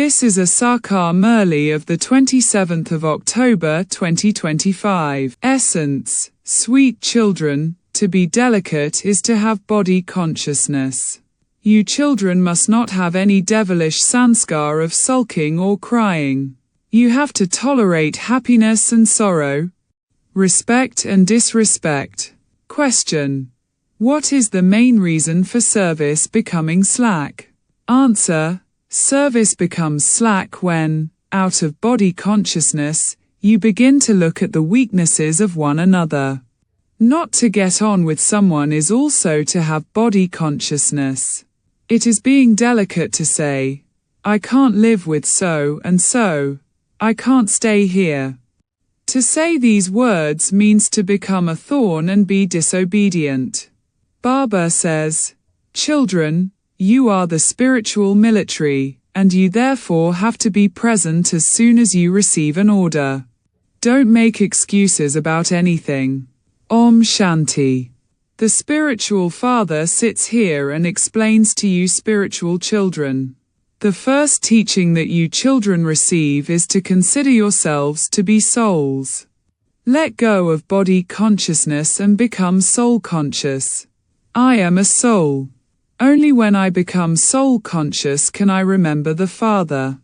This is a Sakar Murli of the 27th of October 2025. Essence: sweet children, to be delicate is to have body consciousness. You children must not have any devilish sanskar of sulking or crying. You have to tolerate happiness and sorrow, respect and disrespect. Question: what is the main reason for service becoming slack? Answer: service becomes slack when, out of body consciousness, you begin to look at the weaknesses of one another. Not to get on with someone is also to have body consciousness. It is being delicate to say, I can't live with so and so. I can't stay here. To say these words means to become a thorn and be disobedient. Baba says, children, you are the spiritual military, and you therefore have to be present as soon as you receive an order. Don't make excuses about anything. Om Shanti. The spiritual father sits here and explains to you spiritual children. The first teaching that you children receive is to consider yourselves to be souls. Let go of body consciousness and become soul conscious. I am a soul. Only when I become soul conscious can I remember the Father.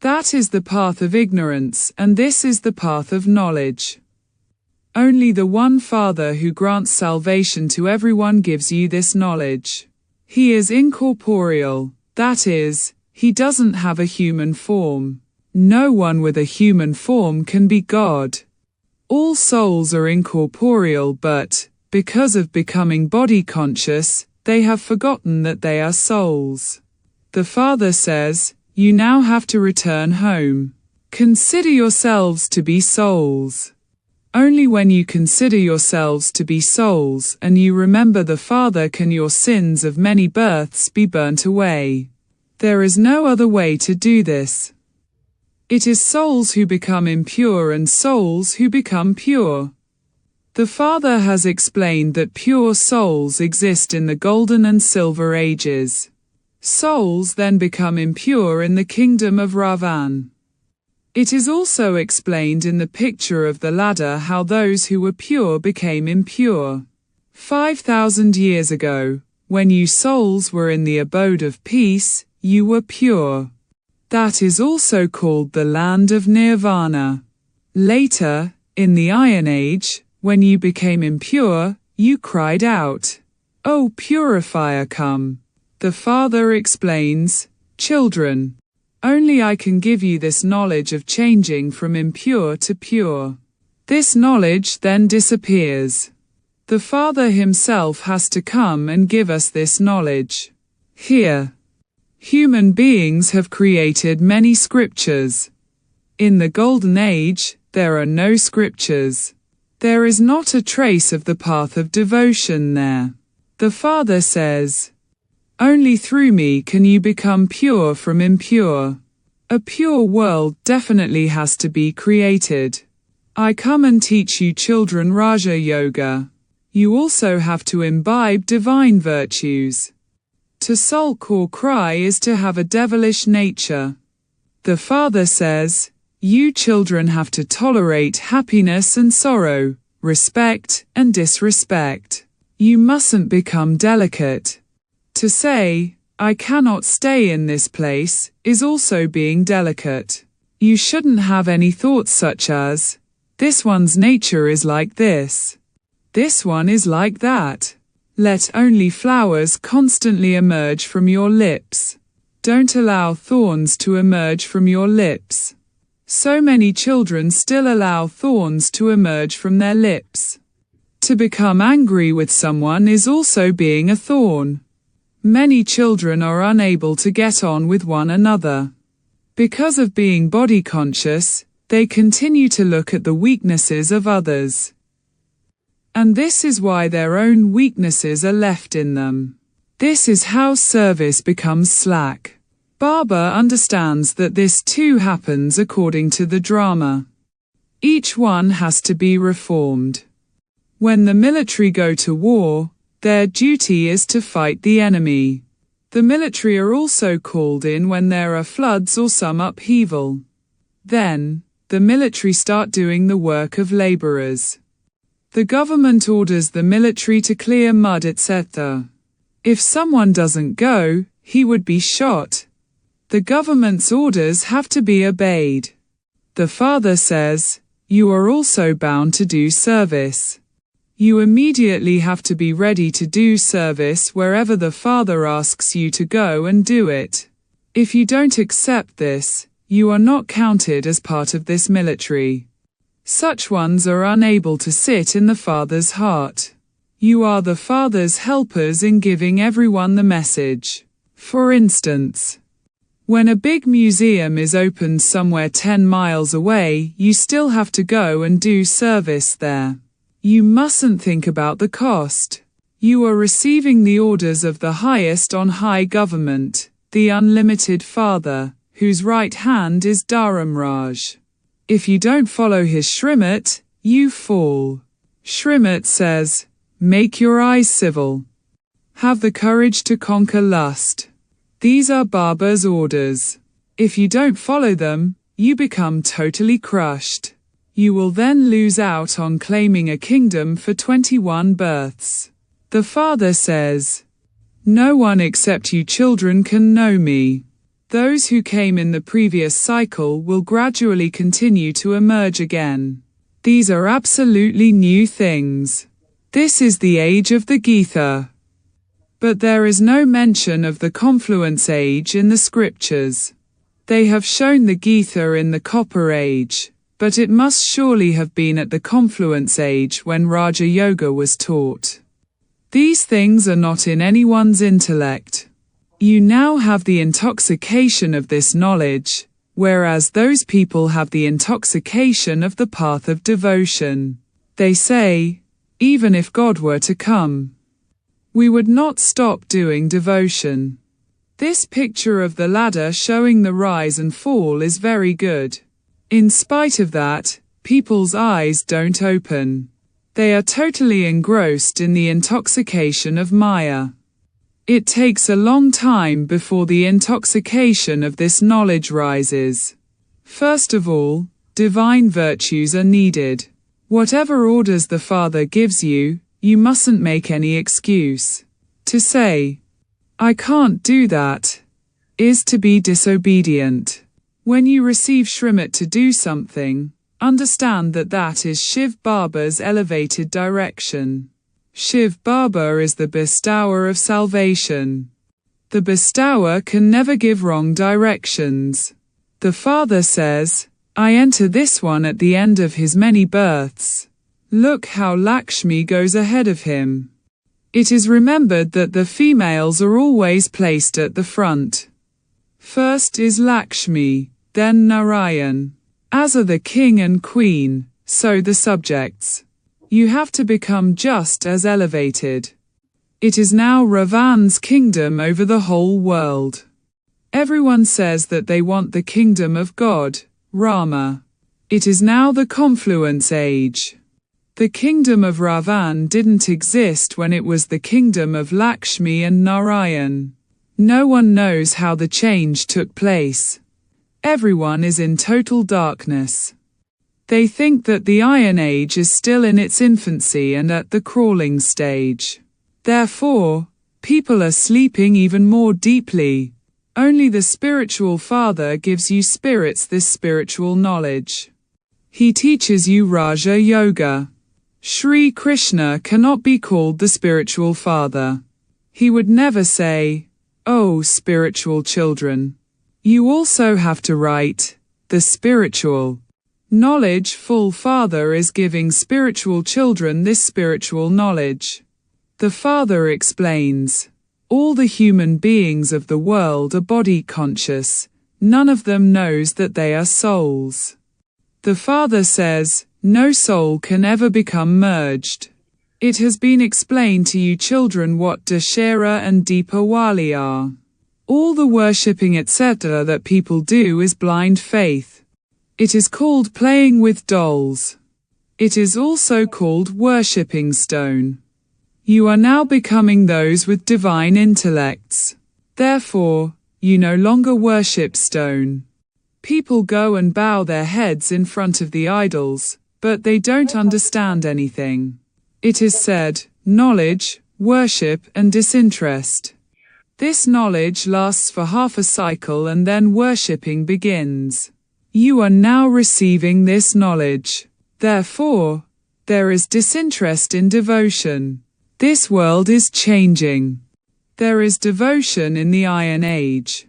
That is the path of ignorance, and this is the path of knowledge. Only the one Father who grants salvation to everyone gives you this knowledge. He is incorporeal, that is, he doesn't have a human form. No one with a human form can be God. All souls are incorporeal, but, because of becoming body conscious, they have forgotten that they are souls. The Father says, you now have to return home. Consider yourselves to be souls. Only when you consider yourselves to be souls and you remember the Father can your sins of many births be burnt away. There is no other way to do this. It is souls who become impure and souls who become pure. The Father has explained that pure souls exist in the golden and silver ages. Souls then become impure in the kingdom of Ravan. It is also explained in the picture of the ladder how those who were pure became impure. 5,000 years ago, when you souls were in the abode of peace, you were pure. That is also called the land of Nirvana. Later, in the Iron Age, when you became impure, you cried out, "O purifier, come." The Father explains, children, only I can give you this knowledge of changing from impure to pure. This knowledge then disappears. The Father himself has to come and give us this knowledge. Here, human beings have created many scriptures. In the Golden Age, there are no scriptures. There is not a trace of the path of devotion there. The Father says, only through me can you become pure from impure. A pure world definitely has to be created. I come and teach you children Raja Yoga. You also have to imbibe divine virtues. To sulk or cry is to have a devilish nature. The Father says, you children have to tolerate happiness and sorrow, respect and disrespect. You mustn't become delicate. To say, I cannot stay in this place, is also being delicate. You shouldn't have any thoughts such as, this one's nature is like this. This one is like that. Let only flowers constantly emerge from your lips. Don't allow thorns to emerge from your lips. So many children still allow thorns to emerge from their lips. To become angry with someone is also being a thorn. Many children are unable to get on with one another. Because of being body conscious, they continue to look at the weaknesses of others. And this is why their own weaknesses are left in them. This is how service becomes slack. Baba understands that this too happens according to the drama. Each one has to be reformed. When the military go to war, their duty is to fight the enemy. The military are also called in when there are floods or some upheaval. Then, the military start doing the work of laborers. The government orders the military to clear mud, etc. If someone doesn't go, he would be shot. The government's orders have to be obeyed. The father says, "You are also bound to do service." You immediately have to be ready to do service wherever the father asks you to go and do it. If you don't accept this, you are not counted as part of this military. Such ones are unable to sit in the Father's heart. You are the Father's helpers in giving everyone the message. For instance, when a big museum is opened somewhere 10 miles away, you still have to go and do service there. You mustn't think about the cost. You are receiving the orders of the highest on high government, the unlimited Father, whose right hand is Dharamraj. If you don't follow his Shrimad, you fall. Shrimad says, make your eyes civil. Have the courage to conquer lust. These are Baba's orders. If you don't follow them, you become totally crushed. You will then lose out on claiming a kingdom for 21 births. The Father says, no one except you children can know me. Those who came in the previous cycle will gradually continue to emerge again. These are absolutely new things. This is the age of the Gita. But there is no mention of the confluence age in the scriptures. They have shown the Gita in the Copper Age, but it must surely have been at the confluence age when Raja Yoga was taught. These things are not in anyone's intellect. You now have the intoxication of this knowledge, whereas those people have the intoxication of the path of devotion. They say, even if God were to come, we would not stop doing devotion. This picture of the ladder showing the rise and fall is very good. In spite of that, people's eyes don't open. They are totally engrossed in the intoxication of Maya. It takes a long time before the intoxication of this knowledge rises. First of all, divine virtues are needed. Whatever orders the Father gives you, you mustn't make any excuse. To say, I can't do that, is to be disobedient. When you receive Shrimad to do something, understand that that is Shiv Baba's elevated direction. Shiv Baba is the bestower of salvation. The bestower can never give wrong directions. The Father says, I enter this one at the end of his many births. Look how Lakshmi goes ahead of him. It is remembered that the females are always placed at the front. First is Lakshmi, then Narayan. As are the king and queen, so the subjects. You have to become just as elevated. It is now Ravan's kingdom over the whole world. Everyone says that they want the kingdom of God, Rama. It is now the confluence age. The kingdom of Ravan didn't exist when it was the kingdom of Lakshmi and Narayan. No one knows how the change took place. Everyone is in total darkness. They think that the Iron Age is still in its infancy and at the crawling stage. Therefore, people are sleeping even more deeply. Only the spiritual Father gives you spirits this spiritual knowledge. He teaches you Raja Yoga. Sri Krishna cannot be called the spiritual Father. He would never say, "Oh, spiritual children." You also have to write, the spiritual. Knowledge-full Father is giving spiritual children this spiritual knowledge. The Father explains, all the human beings of the world are body conscious, none of them knows that they are souls. The Father says, no soul can ever become merged. It has been explained to you children what Dashera and Deepawali are. All the worshipping etc. that people do is blind faith. It is called playing with dolls. It is also called worshipping stone. You are now becoming those with divine intellects. Therefore, you no longer worship stone. People go and bow their heads in front of the idols, but they don't understand anything. It is said, knowledge, worship and disinterest. This knowledge lasts for half a cycle and then worshipping begins. You are now receiving this knowledge. Therefore, there is disinterest in devotion. This world is changing. There is devotion in the Iron Age.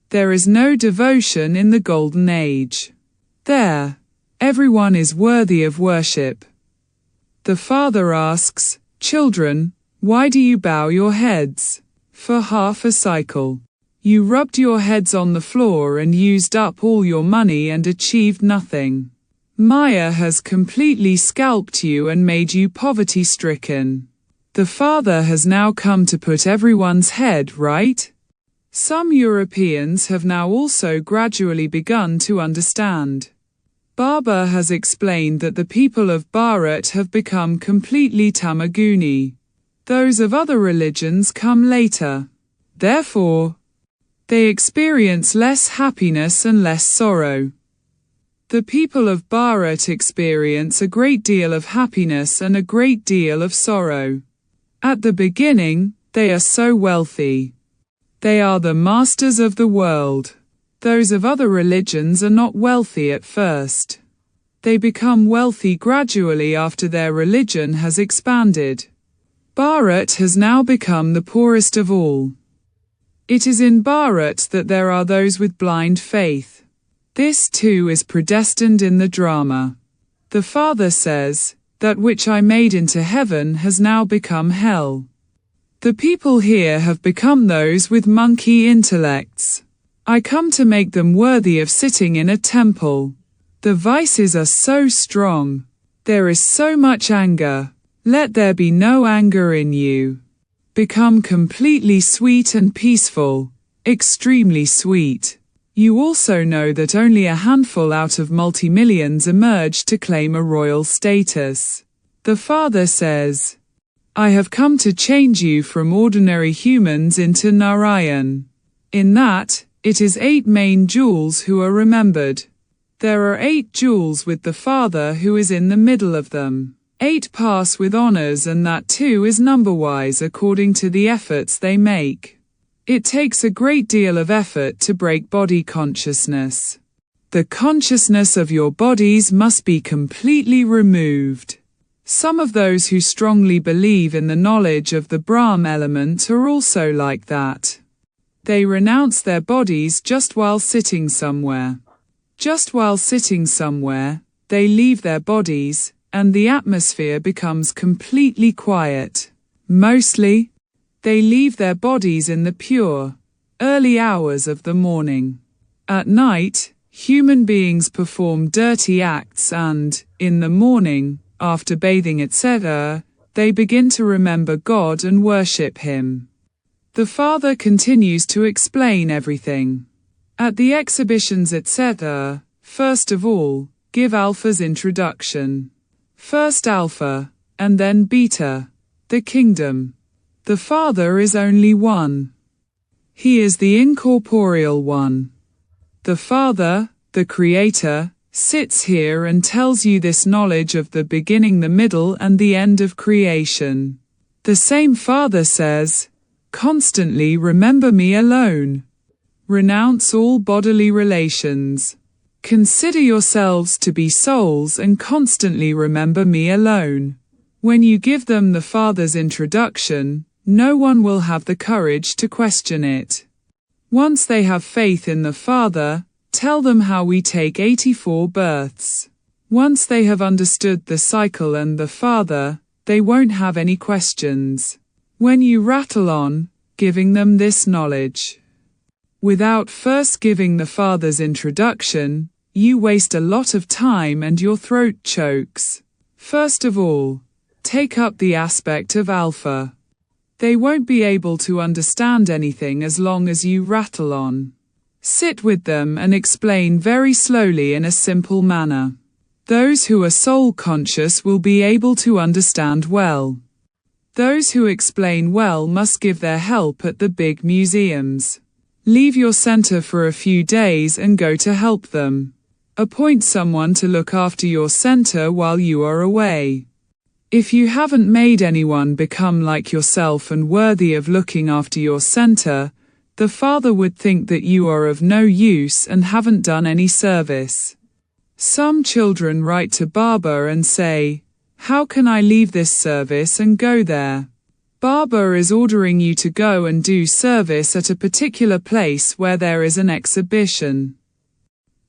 There is no devotion in the Golden Age. There, everyone is worthy of worship. The Father asks, children, why do you bow your heads? For half a cycle. You rubbed your heads on the floor and used up all your money and achieved nothing. Maya has completely scalped you and made you poverty-stricken. The Father has now come to put everyone's head right. Some Europeans have now also gradually begun to understand. Baba has explained that the people of Bharat have become completely Tamaguni. Those of other religions come later. Therefore, they experience less happiness and less sorrow. The people of Bharat experience a great deal of happiness and a great deal of sorrow. At the beginning, they are so wealthy. They are the masters of the world. Those of other religions are not wealthy at first. They become wealthy gradually after their religion has expanded. Bharat has now become the poorest of all. It is in Bharat that there are those with blind faith. This too is predestined in the drama. The Father says, that which I made into heaven has now become hell. The people here have become those with monkey intellects. I come to make them worthy of sitting in a temple. The vices are so strong. There is so much anger. Let there be no anger in you. Become completely sweet and peaceful, extremely sweet. You also know that only a handful out of multi-millions emerge to claim a royal status. The Father says, I have come to change you from ordinary humans into Narayan. In that, it is 8 main jewels who are remembered. There are 8 jewels with the Father who is in the middle of them. 8 pass with honors and that too is number-wise according to the efforts they make. It takes a great deal of effort to break body consciousness. The consciousness of your bodies must be completely removed. Some of those who strongly believe in the knowledge of the Brahma element are also like that. They renounce their bodies just while sitting somewhere. Just while sitting somewhere, they leave their bodies, and the atmosphere becomes completely quiet. Mostly, they leave their bodies in the pure, early hours of the morning. At night, human beings perform dirty acts and, in the morning, after bathing etc., they begin to remember God and worship Him. The Father continues to explain everything. At the exhibitions etc., first of all, give Alpha's introduction. First Alpha, and then Beta, the kingdom. The Father is only one. He is the incorporeal one. The Father, the Creator, sits here and tells you this knowledge of the beginning, the middle and the end of creation. The same Father says, constantly remember me alone. Renounce all bodily relations. Consider yourselves to be souls and constantly remember me alone. When you give them the Father's introduction, no one will have the courage to question it. Once they have faith in the Father, tell them how we take 84 births. Once they have understood the cycle and the Father, they won't have any questions. When you rattle on, giving them this knowledge, without first giving the Father's introduction, you waste a lot of time and your throat chokes. First of all, take up the aspect of Alpha. They won't be able to understand anything as long as you rattle on. Sit with them and explain very slowly in a simple manner. Those who are soul conscious will be able to understand well. Those who explain well must give their help at the big museums. Leave your center for a few days and go to help them. Appoint someone to look after your center while you are away. If you haven't made anyone become like yourself and worthy of looking after your center, the Father would think that you are of no use and haven't done any service. Some children write to Baba and say, "How can I leave this service and go there?" Baba is ordering you to go and do service at a particular place where there is an exhibition.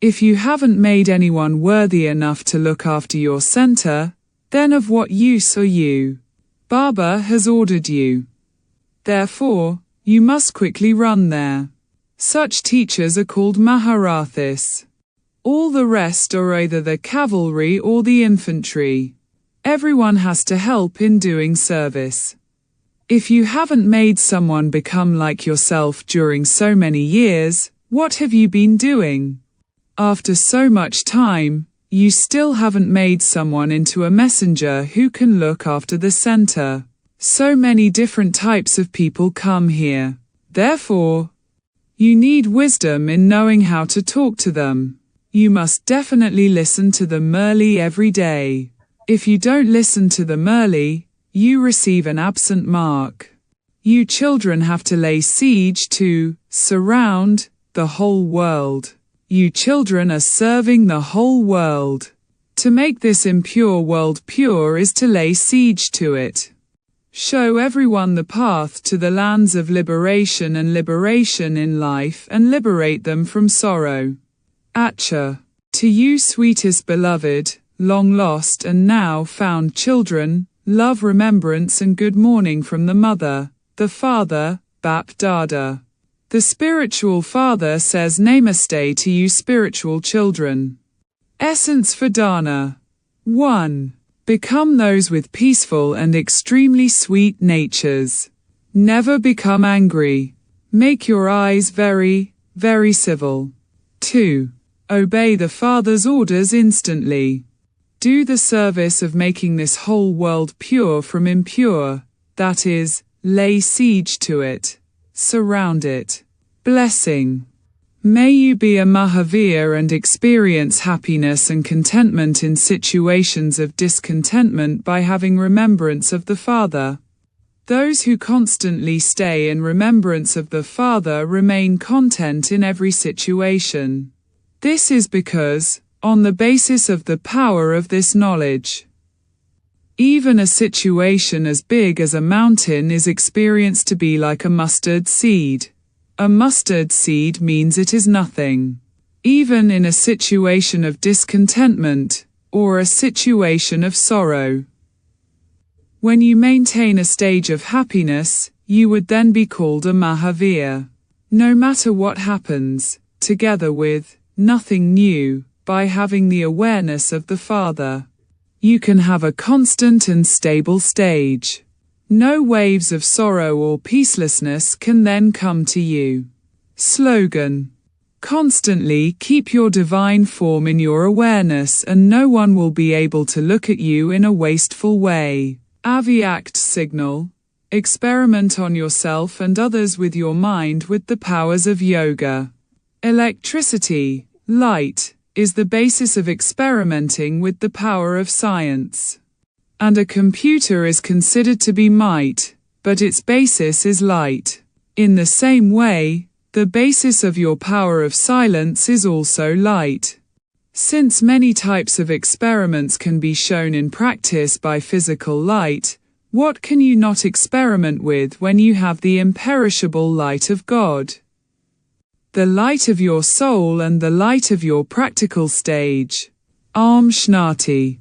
If you haven't made anyone worthy enough to look after your center, then of what use are you? Baba has ordered you. Therefore, you must quickly run there. Such teachers are called Maharathis. All the rest are either the cavalry or the infantry. Everyone has to help in doing service. If you haven't made someone become like yourself during so many years, what have you been doing? After so much time, you still haven't made someone into a messenger who can look after the center. So many different types of people come here. Therefore, you need wisdom in knowing how to talk to them. You must definitely listen to the Murli every day. If you don't listen to the Murli, you receive an absent mark. You children have to lay siege to, surround, the whole world. You children are serving the whole world. To make this impure world pure is to lay siege to it. Show everyone the path to the lands of liberation and liberation in life and liberate them from sorrow. Acha. To you sweetest beloved, long lost and now found children, love, remembrance and good morning from the Mother, the Father, Bap Dada. The spiritual Father says Namaste to you spiritual children. Essence for Dana. 1. Become those with peaceful and extremely sweet natures. Never become angry. Make your eyes very, very civil. 2. Obey the Father's orders instantly. Do the service of making this whole world pure from impure, that is, lay siege to it. Surround it. Blessing. May you be a Mahavir and experience happiness and contentment in situations of discontentment by having remembrance of the Father. Those who constantly stay in remembrance of the Father remain content in every situation. This is because, on the basis of the power of this knowledge, even a situation as big as a mountain is experienced to be like a mustard seed. A mustard seed means it is nothing. Even in a situation of discontentment, or a situation of sorrow. When you maintain a stage of happiness, you would then be called a Mahavir. No matter what happens, together with nothing new, by having the awareness of the Father, you can have a constant and stable stage. No waves of sorrow or peacelessness can then come to you. Slogan. Constantly keep your divine form in your awareness and no one will be able to look at you in a wasteful way. Aviact signal. Experiment on yourself and others with your mind with the powers of yoga. Electricity, light, is the basis of experimenting with the power of science. And a computer is considered to be might, but its basis is light. In the same way, the basis of your power of silence is also light. Since many types of experiments can be shown in practice by physical light, what can you not experiment with when you have the imperishable light of God? The light of your soul and the light of your practical stage. Om Shanti.